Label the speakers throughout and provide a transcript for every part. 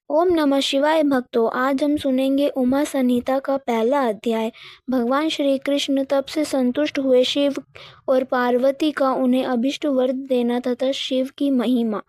Speaker 1: ओम नमः शिवाय भक्तों, आज हम सुनेंगे उमा संहिता का पहला अध्याय। भगवान श्री कृष्ण तप से संतुष्ट हुए शिव और पार्वती का उन्हें अभिष्ट वर देना तथा शिव की महिमा।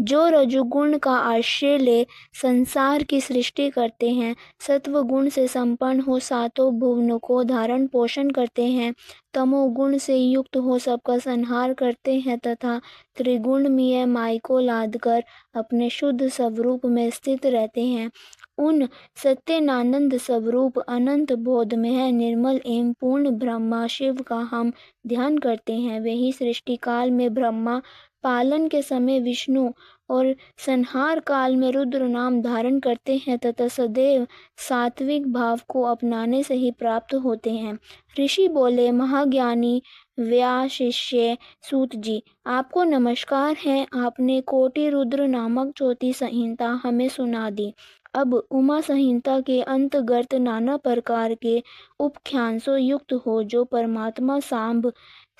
Speaker 1: जो रजोगुण का आश्रय ले संसार की सृष्टि करते हैं, सत्व गुण से संपन्न हो सातों भुवनों को धारण पोषण करते हैं, तमोगुण से युक्त हो सबका संहार करते हैं तथा त्रिगुणमय माई को लादकर अपने शुद्ध स्वरूप में स्थित रहते हैं, उन सत्यानंद स्वरूप अनंत बोधमय निर्मल एवं पूर्ण ब्रह्मा शिव का हम ध्यान करते हैं। वही सृष्टि काल में ब्रह्मा, पालन के समय विष्णु और संहार काल में रुद्र नाम धारण करते हैं तथा सदैव सात्विक भाव को अपनाने से ही प्राप्त होते हैं। ऋषि बोले, महाज्ञानी व्यास शिष्य सूत जी, आपको नमस्कार है। आपने कोटि रुद्र नामक चौथी संहिता हमें सुना दी। अब उमा संहिता के अंतर्गत नाना प्रकार के उपख्यानों युक्त हो जो परमात्मा सांब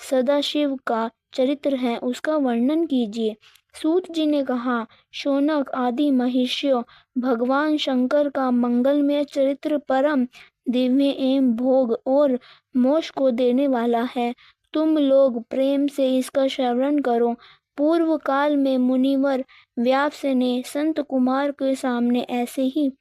Speaker 1: सदाशिव का चरित्र है, उसका वर्णन कीजिए। सूत जी ने कहा, शौनक आदि महर्षियों, भगवान शंकर का मंगलमय चरित्र परम दिव्य एवं भोग और मोक्ष को देने वाला है। तुम लोग प्रेम से इसका श्रवण करो। पूर्व काल में मुनिवर व्यास ने संत कुमार के सामने ऐसे ही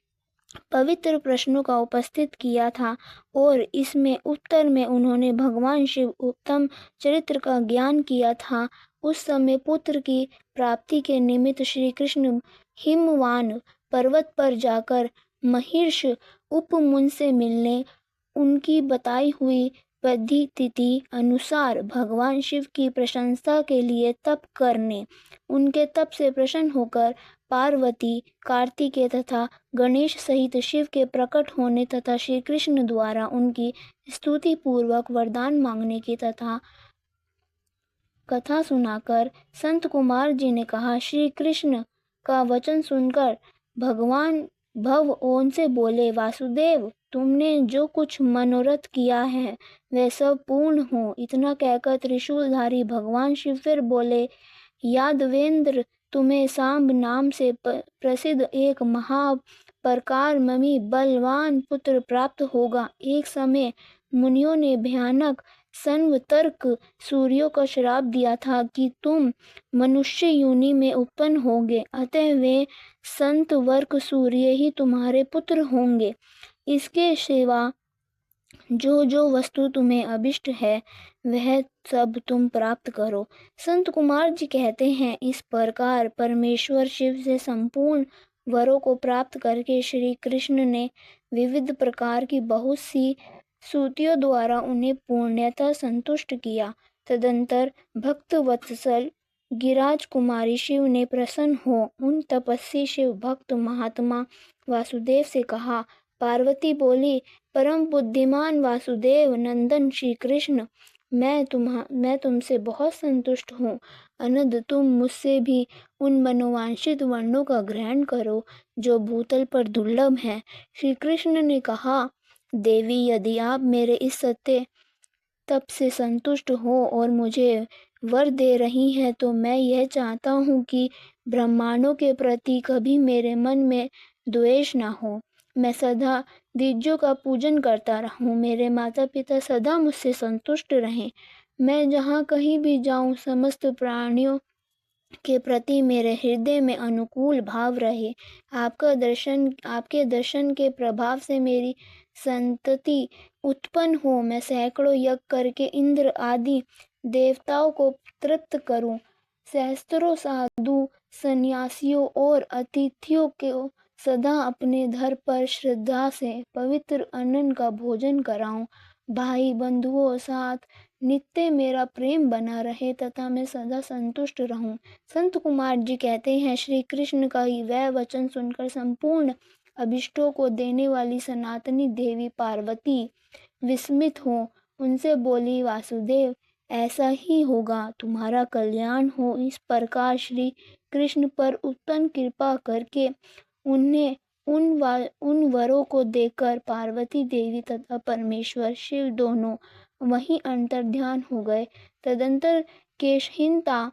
Speaker 1: पवित्र प्रश्नों का उपस्थित किया था और इसमें उत्तर में उन्होंने भगवान शिव उत्तम चरित्र का ज्ञान किया था। उस समय पुत्र की प्राप्ति के निमित्त श्री कृष्ण हिमवान पर्वत पर जाकर महर्षि उपमुन से मिलने, उनकी बताई हुई पद्धति अनुसार भगवान शिव की प्रशंसा के लिए तप करने, उनके तप से प्रसन्न होकर पार्वती, कार्तिकेय तथा गणेश सहित शिव के प्रकट होने तथा श्री कृष्ण द्वारा उनकी स्तुति पूर्वक वरदान मांगने की तथा कथा सुनाकर संत कुमार जी ने कहा, श्री कृष्ण का वचन सुनकर भगवान भव ओन से बोले, वासुदेव, तुमने जो कुछ मनोरथ किया है वह सब पूर्ण हो। इतना कहकर त्रिशूलधारी भगवान शिव फिर बोले, यादवेंद्र, तुम्हें सांब नाम से प्रसिद्ध एक महाप्रकार ममी बलवान पुत्र प्राप्त होगा। एक समय मुनियों ने भयानक संवतर्क सूर्यों का श्राप दिया था कि तुम मनुष्य योनि में उत्पन्न होगे, अतः वे संतवर्क सूर्य ही तुम्हारे पुत्र होंगे। इसके सिवा जो जो वस्तु तुम्हें अभिष्ट है वह सब तुम प्राप्त करो। संत कुमार जी कहते हैं, इस प्रकार परमेश्वर शिव से संपूर्ण वरों को प्राप्त करके श्री कृष्ण ने विविध प्रकार की बहुत सी स्तुतियों द्वारा उन्हें पूर्णतः संतुष्ट किया। तदंतर भक्त वत्सल गिरिराज कुमारी शिव ने प्रसन्न हो उन तपस्वी शिव भक्त महात्मा वासुदेव से कहा। पार्वती बोली, परम बुद्धिमान वासुदेव नंदन श्री कृष्ण, मैं तुमसे बहुत संतुष्ट हूँ। अनंत तुम मुझसे भी उन मनोवांछित वर्णों का ग्रहण करो जो भूतल पर दुर्लभ हैं। श्री कृष्ण ने कहा, देवी, यदि आप मेरे इस सत्य तप से संतुष्ट हो और मुझे वर दे रही हैं तो मैं यह चाहता हूँ कि ब्राह्मणों के प्रति कभी मेरे मन में द्वेष न हो। मैं सदा दिव्यों का पूजन करता रहूं। मेरे माता पिता सदा मुझसे संतुष्ट रहें। मैं जहाँ कहीं भी जाऊं समस्त प्राणियों के प्रति मेरे हृदय में अनुकूल भाव रहे। आपके दर्शन के प्रभाव से मेरी संतति उत्पन्न हो। मैं सैकड़ों यज्ञ करके इंद्र आदि देवताओं को तृप्त करूं। सहस्त्रों साधु सन्यासियों और अतिथियों को सदा अपने घर पर श्रद्धा से पवित्र अन्न का भोजन कराऊं। भाई बंधुओं साथ नित्य मेरा प्रेम बना रहे तथा मैं सदा संतुष्ट रहूं। संत कुमार जी कहते हैं, श्री कृष्ण का ही वह वचन सुनकर संपूर्ण अभिष्टों को देने वाली सनातनी देवी पार्वती विस्मित हो उनसे बोली, वासुदेव, ऐसा ही होगा, तुम्हारा कल्याण हो। इस प्रकार श्री कृष्ण पर उत्तम कृपा करके उन्हें उन वरों को देकर पार्वती देवी तथा परमेश्वर शिव दोनों वहीं अंतर्ध्यान हो गए। तदंतर केशहिंता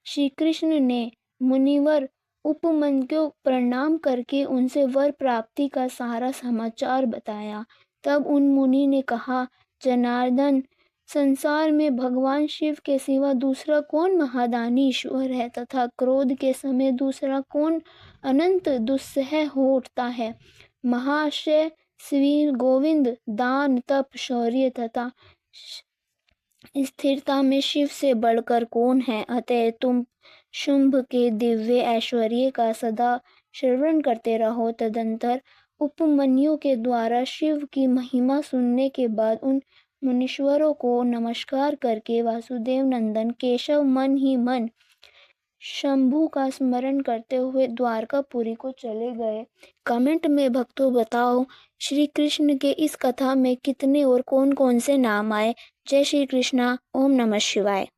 Speaker 1: श्री कृष्ण ने मुनिवर उपमन्यु को प्रणाम करके उनसे वर प्राप्ति का सारा समाचार बताया। तब उन मुनि ने कहा, जनार्दन, संसार में भगवान शिव के सिवा दूसरा कौन महादानी ईश्वर है तथा क्रोध के समय दूसरा कौन अनंत दुस्सह हो उठता है। महाशय श्री गोविंद दान तप शौर्य तथा स्थिरता में शिव से बढ़कर कौन है। अतः तुम शुंभ के दिव्य ऐश्वर्य का सदा श्रवण करते रहो। तदंतर उपमन्यु के द्वारा शिव की महिमा सुनने के बाद उन मुनीश्वरों को नमस्कार करके वासुदेव नंदन केशव मन ही मन शंभू का स्मरण करते हुए द्वारकापुरी को चले गए। कमेंट में भक्तों बताओ, श्री कृष्ण के इस कथा में कितने और कौन कौन से नाम आए। जय श्री कृष्णा। ओम नमः शिवाय।